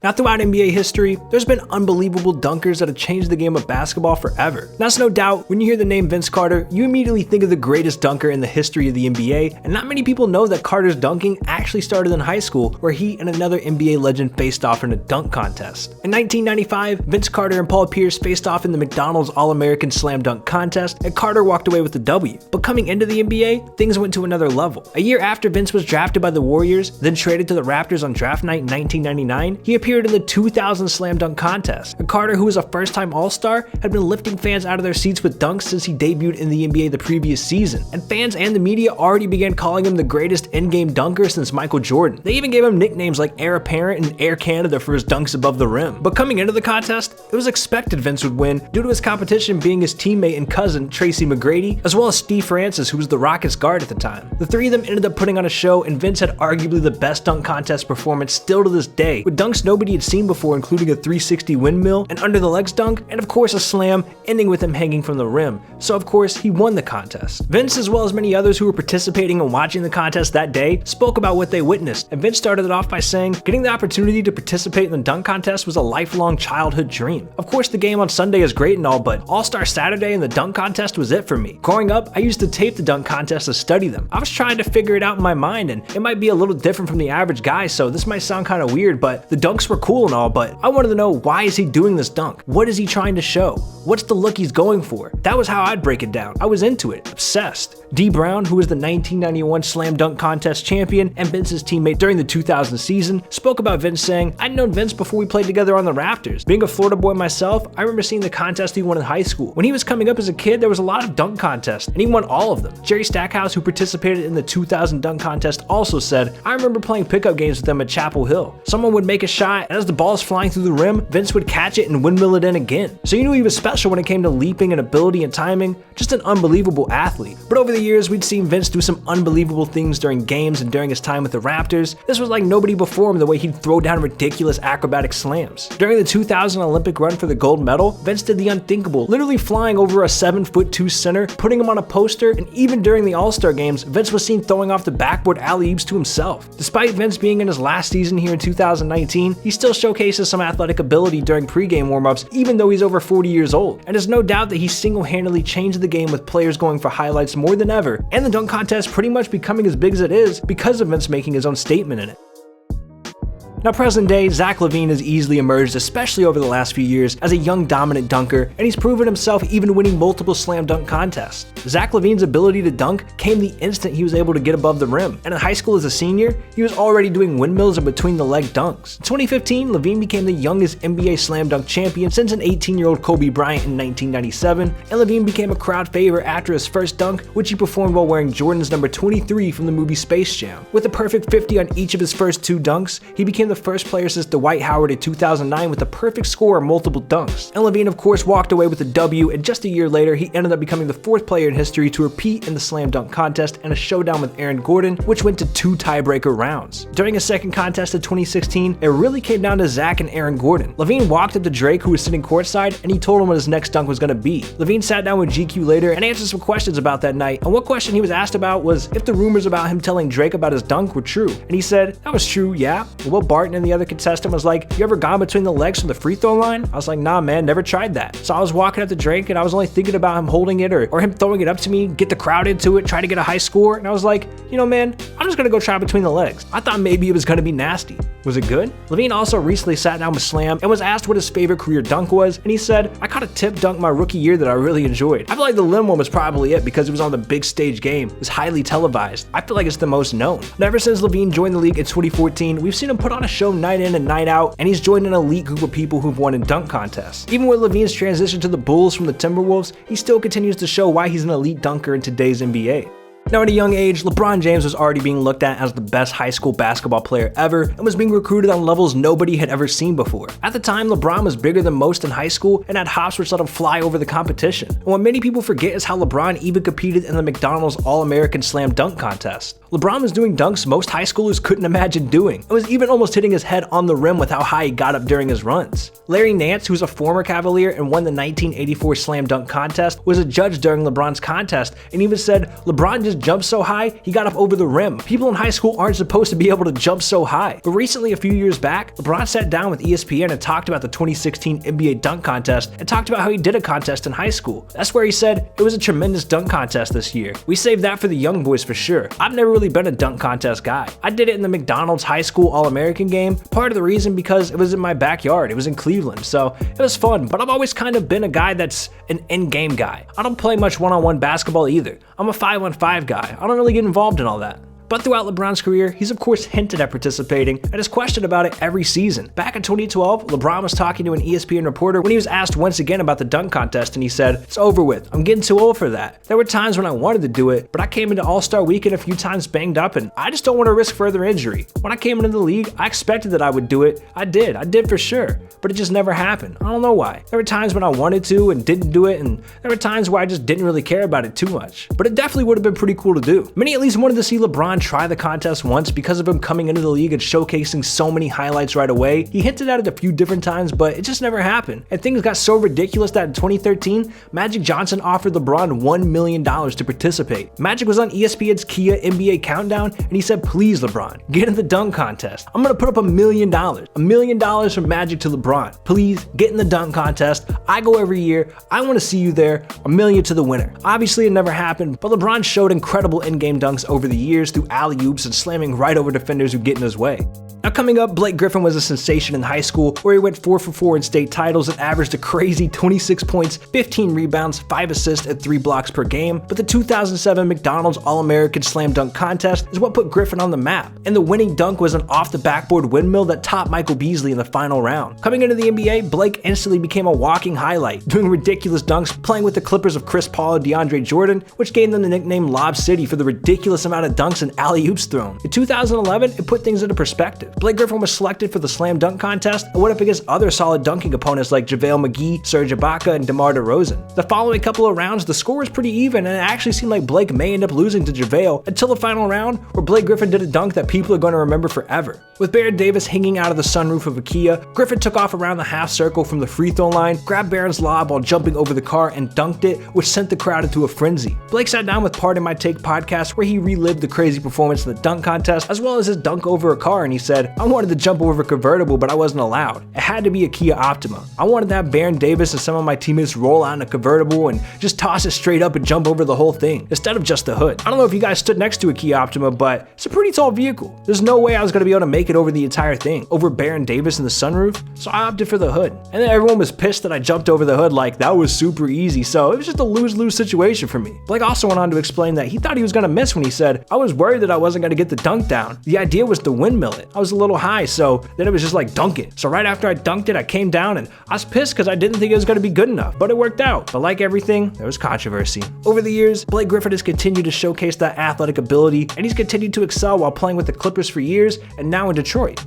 Now, throughout NBA history, there's been unbelievable dunkers that have changed the game of basketball forever. Now, it's no doubt, when you hear the name Vince Carter, you immediately think of the greatest dunker in the history of the NBA, and not many people know that Carter's dunking actually started in high school, where he and another NBA legend faced off in a dunk contest. In 1995, Vince Carter and Paul Pierce faced off in the McDonald's All-American Slam Dunk Contest, and Carter walked away with the W. But coming into the NBA, things went to another level. A year after Vince was drafted by the Warriors, then traded to the Raptors on draft night in 1999, he appeared in the 2000 Slam Dunk Contest. And Carter, who was a first-time All-Star, had been lifting fans out of their seats with dunks since he debuted in the NBA the previous season, and fans and the media already began calling him the greatest in-game dunker since Michael Jordan. They even gave him nicknames like Air Apparent and Air Canada for his dunks above the rim. But coming into the contest, it was expected Vince would win due to his competition being his teammate and cousin Tracy McGrady, as well as Steve Francis, who was the Rockets guard at the time. The three of them ended up putting on a show, and Vince had arguably the best dunk contest performance still to this day, with dunks nobody had seen before, including a 360 windmill, an under the legs dunk, and of course a slam, ending with him hanging from the rim. So of course he won the contest. Vince, as well as many others who were participating and watching the contest that day, spoke about what they witnessed, and Vince started it off by saying, getting the opportunity to participate in the dunk contest was a lifelong childhood dream. Of course the game on Sunday is great and all, but All-Star Saturday and the dunk contest was it for me. Growing up, I used to tape the dunk contest to study them. I was trying to figure it out in my mind, and it might be a little different from the average guy, so this might sound kind of weird, but the dunks were cool and all, but I wanted to know, why is he doing this dunk? What is he trying to show? What's the look he's going for? That was how I'd break it down. I was into it, obsessed. D. Brown, who was the 1991 Slam Dunk Contest champion and Vince's teammate during the 2000 season, spoke about Vince saying, I'd known Vince before we played together on the Raptors. Being a Florida boy myself, I remember seeing the contest he won in high school. When he was coming up as a kid, there was a lot of dunk contests, and he won all of them. Jerry Stackhouse, who participated in the 2000 dunk contest, also said, I remember playing pickup games with them at Chapel Hill. Someone would make a shot, and as the ball is flying through the rim, Vince would catch it and windmill it in again. So you knew he was special when it came to leaping and ability and timing, just an unbelievable athlete. But over the years, we'd seen Vince do some unbelievable things during games and during his time with the Raptors. This was like nobody before him, the way he'd throw down ridiculous acrobatic slams. During the 2000 Olympic run for the gold medal, Vince did the unthinkable, literally flying over a 7'2" center, putting him on a poster, and even during the All-Star games, Vince was seen throwing off the backboard alley-oops to himself. Despite Vince being in his last season here in 2019, he still showcases some athletic ability during pregame warm-ups, even though he's over 40 years old. And there's no doubt that he single-handedly changed the game with players going for highlights more than ever, and the dunk contest pretty much becoming as big as it is because of Vince making his own statement in it. Now, present day, Zach LaVine has easily emerged, especially over the last few years, as a young dominant dunker, and he's proven himself even winning multiple slam dunk contests. Zach LaVine's ability to dunk came the instant he was able to get above the rim, and in high school as a senior, he was already doing windmills and between the leg dunks. In 2015, LaVine became the youngest NBA slam dunk champion since an 18-year-old Kobe Bryant in 1997, and LaVine became a crowd favorite after his first dunk, which he performed while wearing Jordan's number 23 from the movie Space Jam. With a perfect 50 on each of his first two dunks, he became the first player since Dwight Howard in 2009 with a perfect score of multiple dunks. And LaVine, of course, walked away with a W, and just a year later, he ended up becoming the fourth player in history to repeat in the slam dunk contest and a showdown with Aaron Gordon, which went to 2 tiebreaker rounds. During a second contest in 2016, it really came down to Zach and Aaron Gordon. LaVine walked up to Drake, who was sitting courtside, and he told him what his next dunk was going to be. LaVine sat down with GQ later and answered some questions about that night, and one question he was asked about was if the rumors about him telling Drake about his dunk were true. And he said, that was true, yeah. Will Barton and the other contestant was like, you ever gone between the legs from the free throw line? I was like, nah man, never tried that. So I was walking up to Drake and I was only thinking about him holding it or him throwing it up to me, get the crowd into it, try to get a high score, and I was like, you know man, I'm just gonna go try between the legs. I thought maybe it was gonna be nasty. Was it good? LaVine also recently sat down with Slam and was asked what his favorite career dunk was, and he said, I caught a tip dunk my rookie year that I really enjoyed. I feel like the limb one was probably it because it was on the big stage game. It was highly televised. I feel like it's the most known. And ever since LaVine joined the league in 2014, we've seen him put on a show night in and night out, and he's joined an elite group of people who've won in dunk contests. Even with LaVine's transition to the Bulls from the Timberwolves, he still continues to show why he's an elite dunker in today's NBA. Now, at a young age, LeBron James was already being looked at as the best high school basketball player ever and was being recruited on levels nobody had ever seen before. At the time, LeBron was bigger than most in high school and had hops which let him fly over the competition. And what many people forget is how LeBron even competed in the McDonald's All-American Slam Dunk Contest. LeBron was doing dunks most high schoolers couldn't imagine doing, and was even almost hitting his head on the rim with how high he got up during his runs. Larry Nance, who's a former Cavalier and won the 1984 Slam Dunk Contest, was a judge during LeBron's contest, and even said, LeBron just just jumped so high, he got up over the rim. People in high school aren't supposed to be able to jump so high. But recently, a few years back, LeBron sat down with ESPN and talked about the 2016 NBA dunk contest and talked about how he did a contest in high school. That's where he said it was a tremendous dunk contest this year. We saved that for the young boys for sure. I've never really been a dunk contest guy. I did it in the McDonald's high school All-American game. Part of the reason because it was in my backyard. It was in Cleveland, so it was fun. But I've always kind of been a guy that's an in-game guy. I don't play much one-on-one basketball either. I'm a 5-on-5 guy. I don't really get involved in all that. But throughout LeBron's career, he's of course hinted at participating and is questioned about it every season. Back in 2012, LeBron was talking to an ESPN reporter when he was asked once again about the dunk contest, and he said, "It's over with. I'm getting too old for that. There were times when I wanted to do it, but I came into All-Star Weekend a few times banged up, and I just don't want to risk further injury. When I came into the league, I expected that I would do it. I did for sure. But it just never happened. I don't know why. There were times when I wanted to and didn't do it, and there were times where I just didn't really care about it too much. But it definitely would have been pretty cool to do." Many at least wanted to see LeBron try the contest once because of him coming into the league and showcasing so many highlights right away. He hinted at it a few different times, but it just never happened. And things got so ridiculous that in 2013, Magic Johnson offered LeBron $1 million to participate. Magic was on ESPN's Kia NBA Countdown, and he said, "Please, LeBron, get in the dunk contest. I'm gonna put up $1 million. $1 million from Magic to LeBron. Please, get in the dunk contest. I go every year. I want to see you there. $1 million to the winner." Obviously, it never happened, but LeBron showed incredible in-game dunks over the years through alley-oops and slamming right over defenders who get in his way. Now coming up, Blake Griffin was a sensation in high school where he went 4 for 4 in state titles and averaged a crazy 26 points, 15 rebounds, 5 assists, and 3 blocks per game. But the 2007 McDonald's All-American Slam Dunk Contest is what put Griffin on the map. And the winning dunk was an off-the-backboard windmill that topped Michael Beasley in the final round. Coming into the NBA, Blake instantly became a walking highlight, doing ridiculous dunks, playing with the Clippers of Chris Paul and DeAndre Jordan, which gave them the nickname Lob City for the ridiculous amount of dunks and alley-oops thrown. In 2011, it put things into perspective. Blake Griffin was selected for the Slam Dunk Contest and went up against other solid dunking opponents like JaVale McGee, Serge Ibaka, and DeMar DeRozan. The following couple of rounds, the score was pretty even, and it actually seemed like Blake may end up losing to JaVale until the final round, where Blake Griffin did a dunk that people are going to remember forever. With Baron Davis hanging out of the sunroof of a Kia, Griffin took off around the half circle from the free throw line, grabbed Baron's lob while jumping over the car, and dunked it, which sent the crowd into a frenzy. Blake sat down with Pardon My Take podcast, where he relived the crazy performance in the dunk contest, as well as his dunk over a car, and he said, "I wanted to jump over a convertible, but I wasn't allowed. It had to be a Kia Optima. I wanted to have Baron Davis and some of my teammates roll out in a convertible and just toss it straight up and jump over the whole thing, instead of just the hood. I don't know if you guys stood next to a Kia Optima, but it's a pretty tall vehicle. There's no way I was going to be able to make it over the entire thing, over Baron Davis in the sunroof, so I opted for the hood." And then everyone was pissed that I jumped over the hood like that was super easy, so it was just a lose-lose situation for me. Blake also went on to explain that he thought he was going to miss when he said, "I was worried that I wasn't going to get the dunk down. The idea was to windmill it. I was a little high, so then it was just like dunk it. So right after I dunked it, I came down and I was pissed because I didn't think it was going to be good enough, but it worked out." But like everything, there was controversy. Over the years, Blake Griffin has continued to showcase that athletic ability, and he's continued to excel while playing with the Clippers for years and now in Detroit.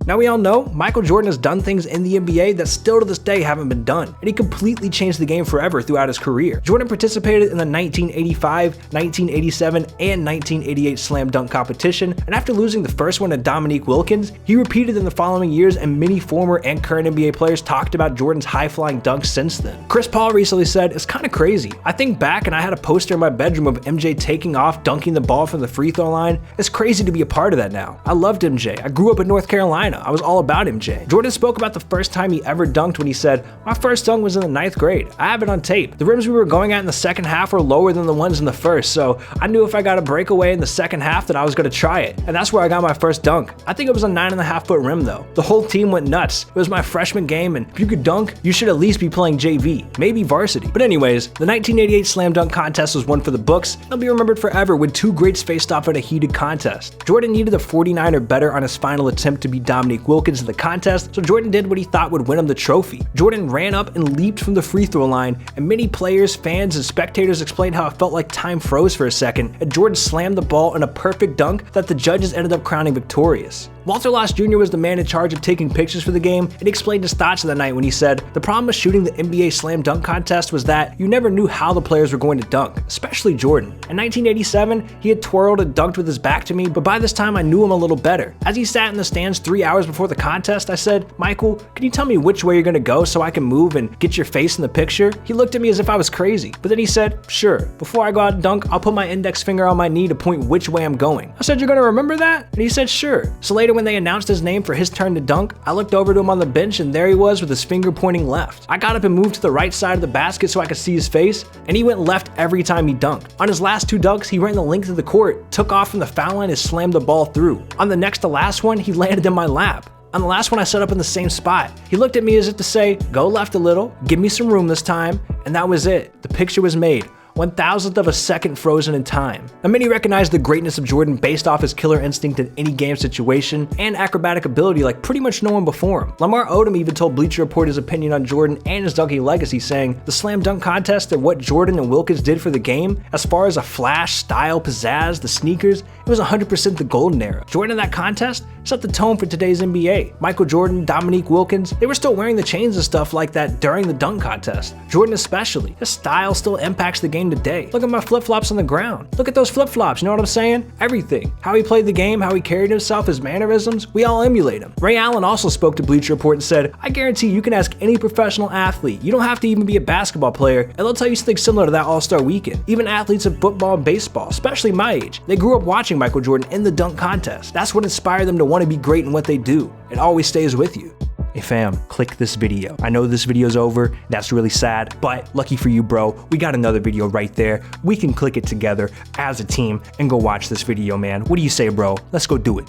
Now we all know Michael Jordan has done things in the NBA that still to this day haven't been done, and he completely changed the game forever throughout his career. Jordan participated in the 1985, 1987, and 1988 Slam Dunk competition, and after losing the first one to Dominique Wilkins, he repeated in the following years, and many former and current NBA players talked about Jordan's high-flying dunks since then. Chris Paul recently said, "It's kind of crazy. I think back and I had a poster in my bedroom of MJ taking off, dunking the ball from the free throw line. It's crazy to be a part of that now. I loved MJ. I grew up in North Carolina. I was all about MJ." Jordan spoke about the first time he ever dunked when he said, "My first dunk was in the 9th grade. I have it on tape. The rims we were going at in the second half were lower than the ones in the first, so I knew if I got a breakaway in the second half that I was going to try it, and that's where I got my first dunk. I think it was a 9.5-foot rim though. The whole team went nuts. It was my freshman game, and if you could dunk, you should at least be playing JV, maybe varsity." But anyways, the 1988 Slam Dunk contest was one for the books. It'll be remembered forever when two greats faced off in a heated contest. Jordan needed a 49 or better on his final attempt to beat Dominique Wilkins in the contest, so Jordan did what he thought would win him the trophy. Jordan ran up and leaped from the free throw line, and many players, fans, and spectators explained how it felt like time froze for a second, and Jordan slammed the ball in a perfect dunk that the judges ended up crowning victorious. Walter Loss Jr. was the man in charge of taking pictures for the game, and he explained his thoughts of the night when he said, "The problem with shooting the NBA slam dunk contest was that you never knew how the players were going to dunk, especially Jordan. In 1987, he had twirled and dunked with his back to me, but by this time I knew him a little better. As he sat in the stands 3 hours before the contest, I said, 'Michael, can you tell me which way you're gonna go so I can move and get your face in the picture?' He looked at me as if I was crazy, but then he said, 'Sure, before I go out and dunk, I'll put my index finger on my knee to point which way I'm going.' I said, 'You're gonna remember that?' And he said, 'Sure.' So later when they announced his name for his turn to dunk, I looked over to him on the bench and there he was with his finger pointing left. I got up and moved to the right side of the basket so I could see his face, and he went left every time he dunked. On his last 2 dunks, he ran the length of the court, took off from the foul line and slammed the ball through. On the next to last one, he landed in my lap. On the last one, I set up in the same spot. He looked at me as if to say, 'Go left a little, give me some room this time,' and that was it. The picture was made. 1,000th of a second frozen in time. Now, many recognize the greatness of Jordan based off his killer instinct in any game situation and acrobatic ability like pretty much no one before him. Lamar Odom even told Bleacher Report his opinion on Jordan and his dunking legacy, saying, "The slam dunk contest and what Jordan and Wilkins did for the game, as far as a flash, style, pizzazz, the sneakers, it was 100% the golden era. Jordan in that contest set the tone for today's NBA. Michael Jordan, Dominique Wilkins, they were still wearing the chains and stuff like that during the dunk contest. Jordan especially, his style still impacts the game today. Look at my flip-flops on the ground. Look at those flip-flops, you know what I'm saying? Everything. How he played the game, how he carried himself, his mannerisms, we all emulate him." Ray Allen also spoke to Bleacher Report and said, "I guarantee you can ask any professional athlete. You don't have to even be a basketball player, and they'll tell you something similar to that All-Star weekend. Even athletes in football and baseball, especially my age, they grew up watching Michael Jordan in the dunk contest. That's what inspired them to want to be great in what they do. It always stays with you." Hey fam, click this video. I know this video's over, that's really sad, but lucky for you bro, we got another video right there. We can click it together as a team and go watch this video, man. What do you say bro? Let's go do it.